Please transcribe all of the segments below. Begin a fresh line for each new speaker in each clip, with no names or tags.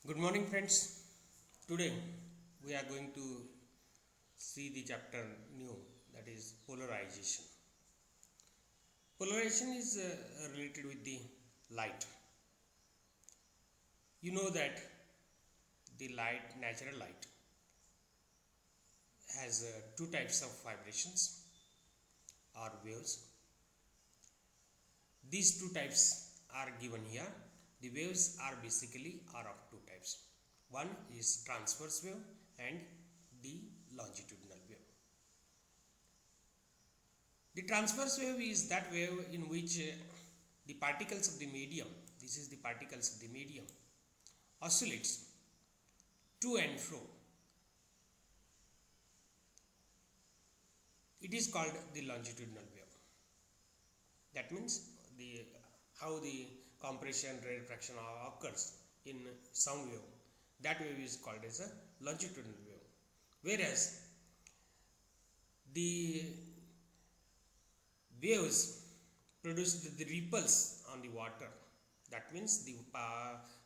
Good morning, friends. Today we are going to see the chapter new, that is polarization. Polarization is related with the light. You know that the light, natural light, has two types of vibrations or waves. These two types are given here. The waves are basically of two types. One is transverse wave and the longitudinal wave. The transverse wave is that wave in which the particles of the medium, this is the particles of the medium, oscillates to and fro. It is called the longitudinal wave. That means how the compression refraction occurs in sound wave, that wave is called as a longitudinal wave. Whereas the waves produce the ripples on the water, that means the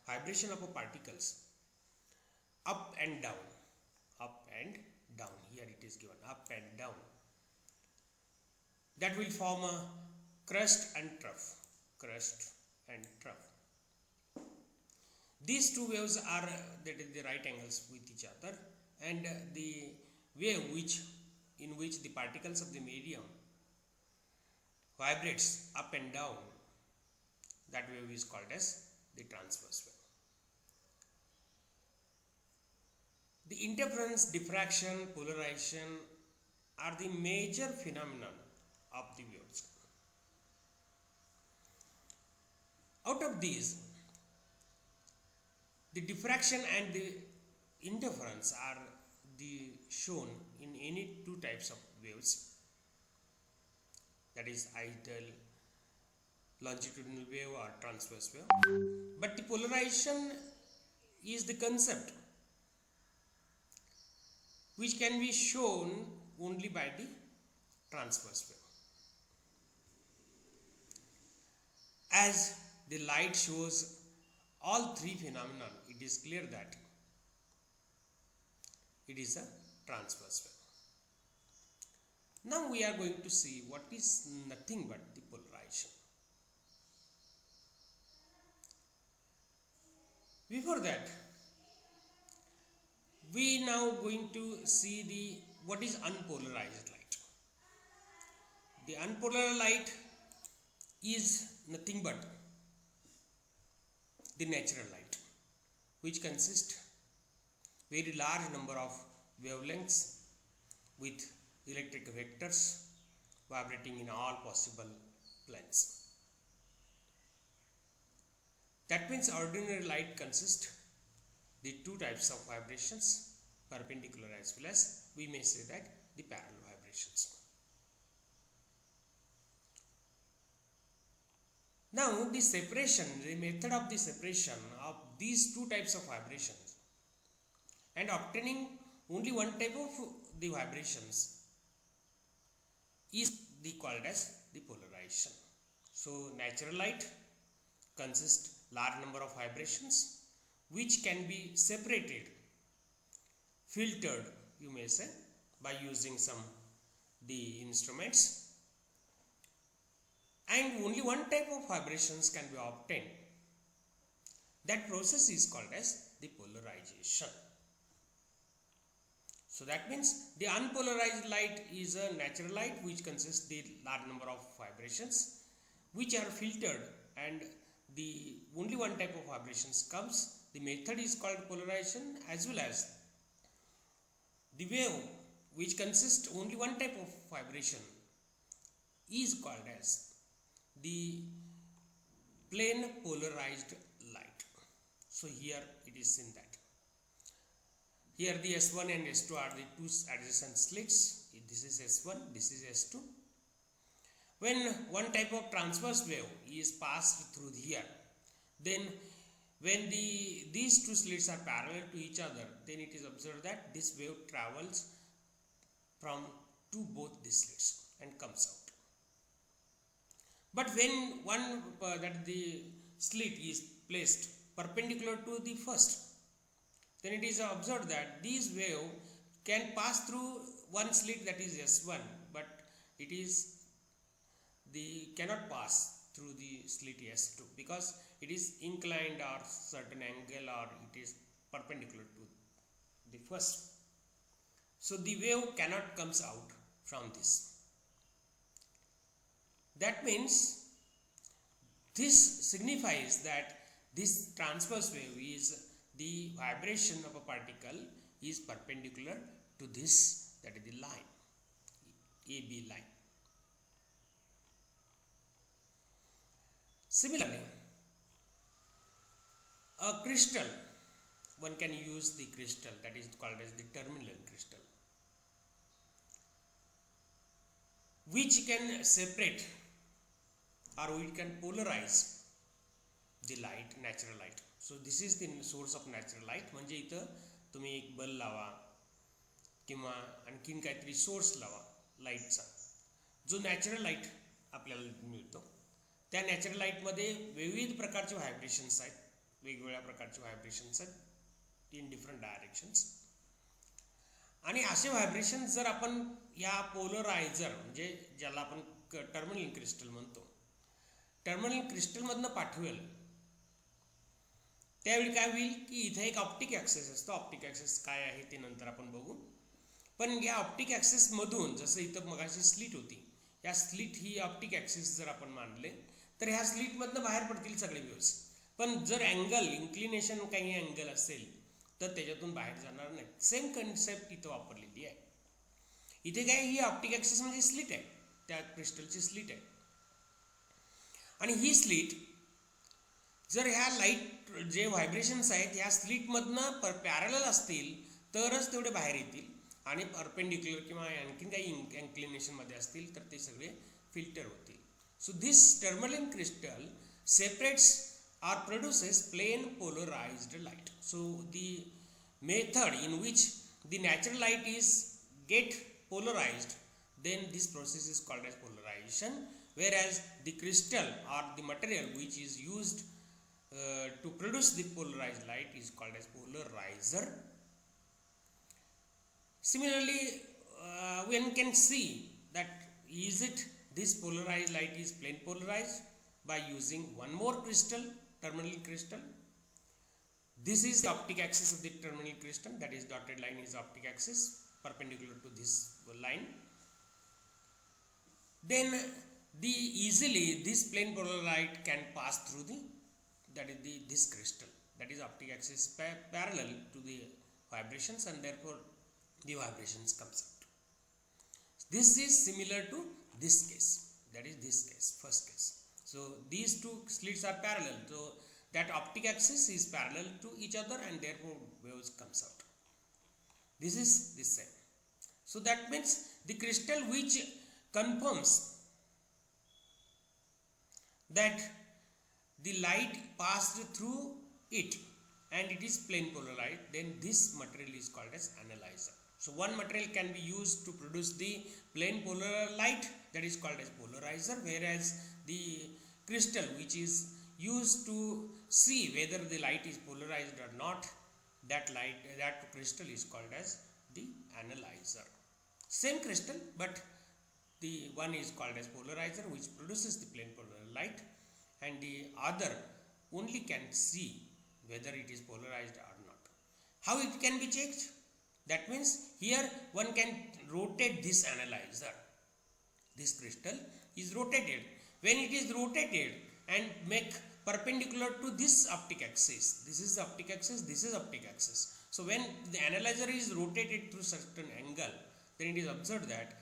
vibration of particles up and down, here it is given up and down, that will form a crust and trough. These two waves are that is the right angles with each other, and the wave in which the particles of the medium vibrates up and down, that wave is called as the transverse wave. The interference, diffraction, polarization are the major phenomenon of the waves. Out of these, the diffraction and the interference are shown in any two types of waves, that is either longitudinal wave or transverse wave. But the polarization is the concept which can be shown only by the transverse wave. As the light shows all three phenomena, it is clear that it is a transverse wave. Now we are going to see what is nothing but the polarization. Before that, we now going to see what is unpolarized light. The unpolarized light is nothing but the natural light, which consists very large number of wavelengths with electric vectors vibrating in all possible planes. That means ordinary light consists the two types of vibrations, perpendicular as well as we may say that the parallel vibrations. Now the method of the separation of these two types of vibrations and obtaining only one type of the vibrations is called as the polarization. So natural light consists large number of vibrations which can be separated, filtered, you may say, by using some the instruments, and only one type of vibrations can be obtained. That process is called as the polarization. So that means the unpolarized light is a natural light which consists the large number of vibrations which are filtered, and the only one type of vibrations comes. The method is called polarization, as well as the wave which consists only one type of vibration is called as the plane polarized light. So here it is in that. Here the S1 and S2 are the two adjacent slits. This is S1, this is S2. When one type of transverse wave is passed through here, then when these two slits are parallel to each other, then it is observed that this wave travels from to both these slits and comes out. But when the slit is placed perpendicular to the first, then it is observed that these wave can pass through one slit, that is S1, but it is the cannot pass through the slit S2 because it is inclined or certain angle, or it is perpendicular to the first. So the wave cannot comes out from this. That means this signifies that this transverse wave is the vibration of a particle is perpendicular to this, that is the line, AB line. Similarly, a crystal, one can use the crystal that is called as the tourmaline crystal, which can separate or we can polarize the light, natural light. So this is the source of natural light. म्हणजे इथं तुम्ही एक bulb लावा किंवा आणखीन काहीतरी source लावा लाईटचा, जो natural light आपल्याला मिळतो. त्या नॅचरल लाईटमध्ये विविध प्रकारचे व्हायब्रेशन्स आहेत, वेगवेगळ्या प्रकारचे व्हायब्रेशन्स आहेत इन डिफरंट डायरेक्शन्स. आणि असे व्हायब्रेशन जर आपण या पोलरायझर म्हणजे ज्याला आपण टर्मिनल क्रिस्टल म्हणतो, टर्मिनल क्रिस्टलमधनं पाठवेल, त्यावेळी काय होईल की इथे एक ऑप्टिक ॲक्सेस असतो. ऑप्टिक ॲक्सेस काय आहे ते नंतर आपण बघू. पण या ऑप्टिक ॲक्सेसमधून जसं इथं मगाशी स्लिट होती, या स्लिट ही ऑप्टिक ॲक्सेस जर आपण मानले तर ह्या स्लिटमधनं बाहेर पडतील सगळे वेव्स. पण जर अँगल इन्क्लिनेशन काही अँगल असेल तर त्याच्यातून बाहेर जाणार नाही. सेम कन्सेप्ट इथं वापरलेली आहे. इथे काय ही ऑप्टिक ॲक्सेस म्हणजे स्लिट आहे, त्या क्रिस्टलची स्लिट आहे. आणि ही स्लिट जर ह्या लाईट जे व्हायब्रेशन्स आहेत ह्या स्लिटमधनं पॅरलल असतील तरच तेवढे बाहेर येतील, आणि परपेंडिक्युलर किंवा आणखीन काही इन्क्लिनेशनमध्ये असतील तर ते सगळे फिल्टर होतील. So this tourmaline crystal separates or produces plain polarized light. So the method in which the natural light is get polarized, then this process is called as polarization, whereas the crystal or the material which is used to produce the polarized light is called as polarizer. Similarly, one can see that is it this polarized light is plane polarized by using one more crystal, terminal crystal. This is the optic axis of the terminal crystal, that is dotted line is optic axis perpendicular to this line. Then the easily this plane polarized light can pass through the, that is this crystal, that is optic axis parallel to the vibrations, and therefore the vibrations comes out. This is similar to this case, that is this case, first case. So these two slits are parallel, so that optic axis is parallel to each other and therefore waves comes out. This is the same. So that means the crystal which confirms that the light passed through it and it is plane polarized, then this material is called as analyzer. So one material can be used to produce the plane polar light, that is called as polarizer, whereas the crystal which is used to see whether the light is polarized or not, that crystal is called as the analyzer. Same crystal, but the one is called as polarizer which produces the plane polar light, and the other only can see whether it is polarized or not. How it can be checked? That means here one can rotate this analyzer. This crystal is rotated. When it is rotated and make perpendicular to this optic axis, this is optic axis, this is optic axis. So when the analyzer is rotated through certain angle, then it is observed that,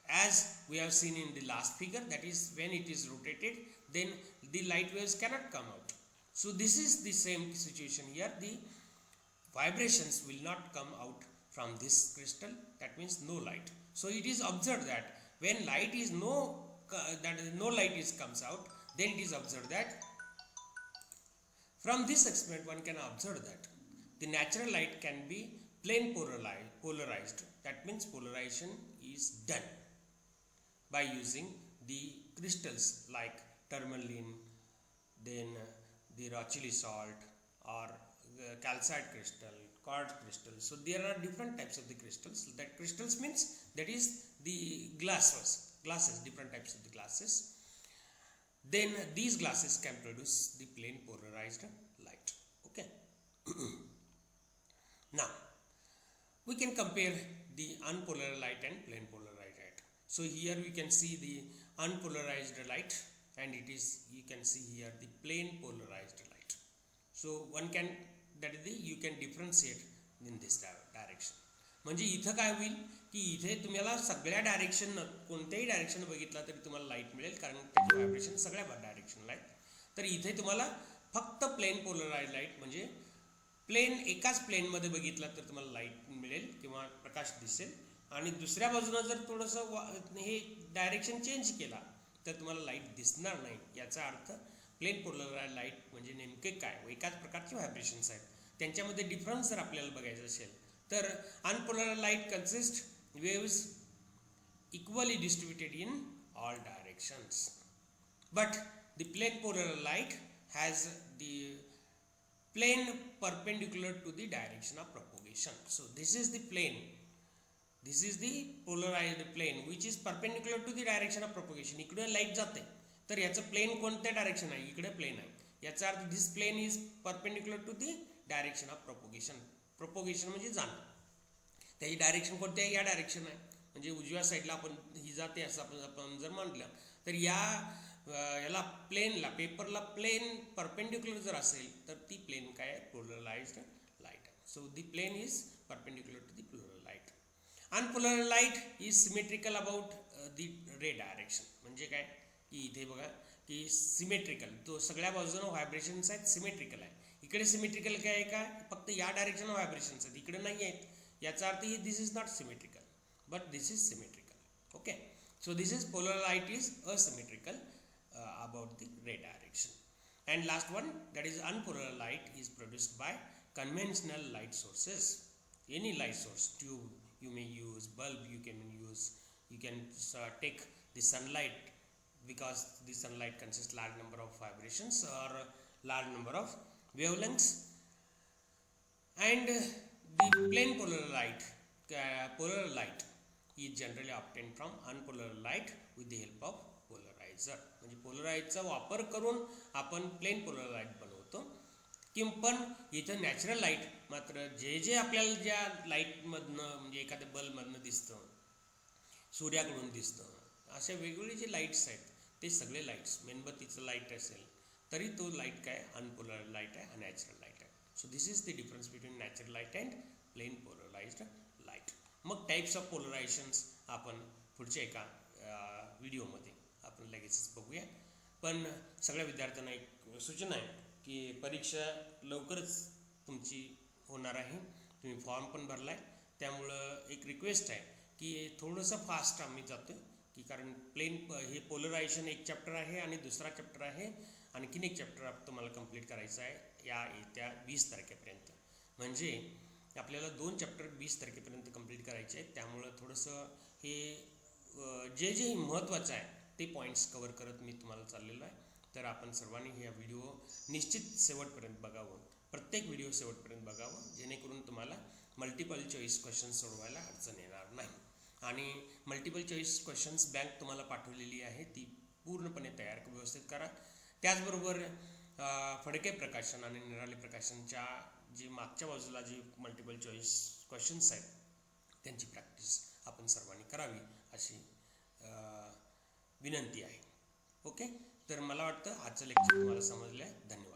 as we have seen in the last figure, that is when it is rotated, then the light waves cannot come out. So this is the same situation here. The vibrations will not come out from this crystal, that means no light. So it is observed that when light is no light is comes out, then it is observed that from this experiment one can observe that the natural light can be plane polarized. That means polarization is done by using the crystals like tourmaline, then the Rauchuli salt, or calcite crystal, quartz crystal. So there are different types of the crystals. That crystals means that is the glasses, different types of the glasses. Then these glasses can produce the plane polarized light. Okay. Now we can compare the unpolarized light and plane polarized light. So here we can see the unpolarized light, and it is, you can see here, the plane polarized light. So one can, that is the, you can differentiate in this direction. म्हणजे इथं काय होईल की इथे तुम्हाला सगळ्या direction, कोणत्याही direction बघितला तरी तुम्हाला लाईट मिळेल, कारण त्याचे व्हायब्रेशन सगळ्या डायरेक्शनला आहेत. तर इथे तुम्हाला फक्त प्लेन पोलराइज लाईट, म्हणजे प्लेन, एकाच प्लेनमध्ये बघितला तर तुम्हाला लाईट मिळेल किंवा प्रकाश दिसेल, आणि दुसऱ्या बाजूनं जर थोडंसं हे डायरेक्शन चेंज केला तर तुम्हाला लाईट दिसणार नाही. याचा अर्थ प्लेन पोलराइज लाईट म्हणजे नेमके काय, एकाच प्रकारचे व्हायब्रेशन्स आहेत, त्यांच्यामध्ये डिफरन्स जर आपल्याला बघायचं असेल तर unpolarized light consists waves equally distributed in all directions, but the plane polarized light has the plane perpendicular to the direction of propagation. So this is the plane, this is the polarized plane which is perpendicular to the direction of propagation. इकडे light जाते तर याचं plane कोणत्या direction आहे, इकडे plane आहे, याचा अर्थ this plane is perpendicular to the direction of propagation. Propagation म्हणजे जाणं, त्याची डायरेक्शन कोणत्या, या डायरेक्शन आहे, म्हणजे उजव्या साईडला आपण ही जाते असं आपण जर म्हटलं तर याला प्लेनला, पेपरला प्लेन परपेंडिक्युलर जर असेल तर ती प्लेन काय आहे, polarised light. So the plane is perpendicular to the polarised light. Unpolarised light is symmetrical about the ray direction. म्हणजे काय की इथे बघा की सिमेट्रिकल, तो सगळ्या बाजूनं व्हायब्रेशन्स आहेत, सिमेट्रिकल आहे. इकडे सिमेट्रिकल काय आहे का, फक्त या डायरेक्शन व्हायब्रेशन्स आहेत, इकडे नाही आहेत. याचा अर्थ ही this is not symmetrical but this is symmetrical. Okay, so this is polar light is asymmetrical about the ray direction. And last one, that is unpolar light is produced by conventional light sources. Any light source, tube you may use, bulb you can take the sunlight, because the sunlight consists large number of vibrations or large number of wavelengths, and the plane polar light is generally obtained from unpolar light with the help of polarizer. म्हणजे पोलरायझरचा वापर करून आपण plane polar light बनवतो. पण इथं natural light मात्र जे आपल्याला ज्या लाईटमधनं, म्हणजे एखाद्या बल्बमधनं दिसतं, सूर्याकडून दिसतं, अशा वेगवेगळे जे लाईट्स आहेत ते सगळे लाईट्स, मेणबत्तीचं लाईट असेल तरी तो लाईट काय, अनपोलर लाईट आहे, नॅचरल लाईट आहे. So this is the difference between natural light and plane polarised light. मग टाईप्स ऑफ पोलरायझेशन्स आपण पुढच्या एका व्हिडिओमध्ये आपण लगेचच बघूया. पण सगळ्या विद्यार्थ्यांना एक सूचना आहे की परीक्षा लवकरच तुमची होणार आहे, तुम्ही फॉर्म पण भरला आहे, त्यामुळं एक रिक्वेस्ट आहे की थोडंसं फास्ट आम्ही जातो, की कारण प्लेन हे पोलरायझेशन एक चॅप्टर आहे आणि दुसरा चॅप्टर आहे, आणखीन एक चॅप्टर तुम्हाला कंप्लीट करायचं आहे या येत्या 20 तारखेपर्यंत. म्हणजे आपल्याला 2 चॅप्टर 20 तारखेपर्यंत कंप्लीट करायचे आहेत. त्यामुळं थोडंसं हे जे महत्त्वाचं आहे ते पॉईंट्स कवर करत मी तुम्हाला चाललेलो आहे. तर आपण सर्वांनी हा व्हिडिओ निश्चित शेवटपर्यंत बघावं, प्रत्येक व्हिडिओ शेवटपर्यंत बघावं, जेणेकरून तुम्हाला मल्टिपल चॉईस क्वेश्चन्स सोडवायला अडचण येणार नाही. आणि मल्टिपल चॉईस क्वेश्चन्स बँक तुम्हाला पाठवलेली आहे, ती पूर्णपणे तयार व्यवस्थित करा. त्याचबरोबर फडके प्रकाशन आणि निराळे प्रकाशनच्या जे मागच्या बाजूला जे मल्टिपल चॉईस क्वेश्चन्स आहेत त्यांची प्रॅक्टिस आपण सर्वांनी करावी अशी विनंती आहे. ओके, तर मला वाटतं आजचं लेक्चर तुम्हाला समजलं आहे. धन्यवाद.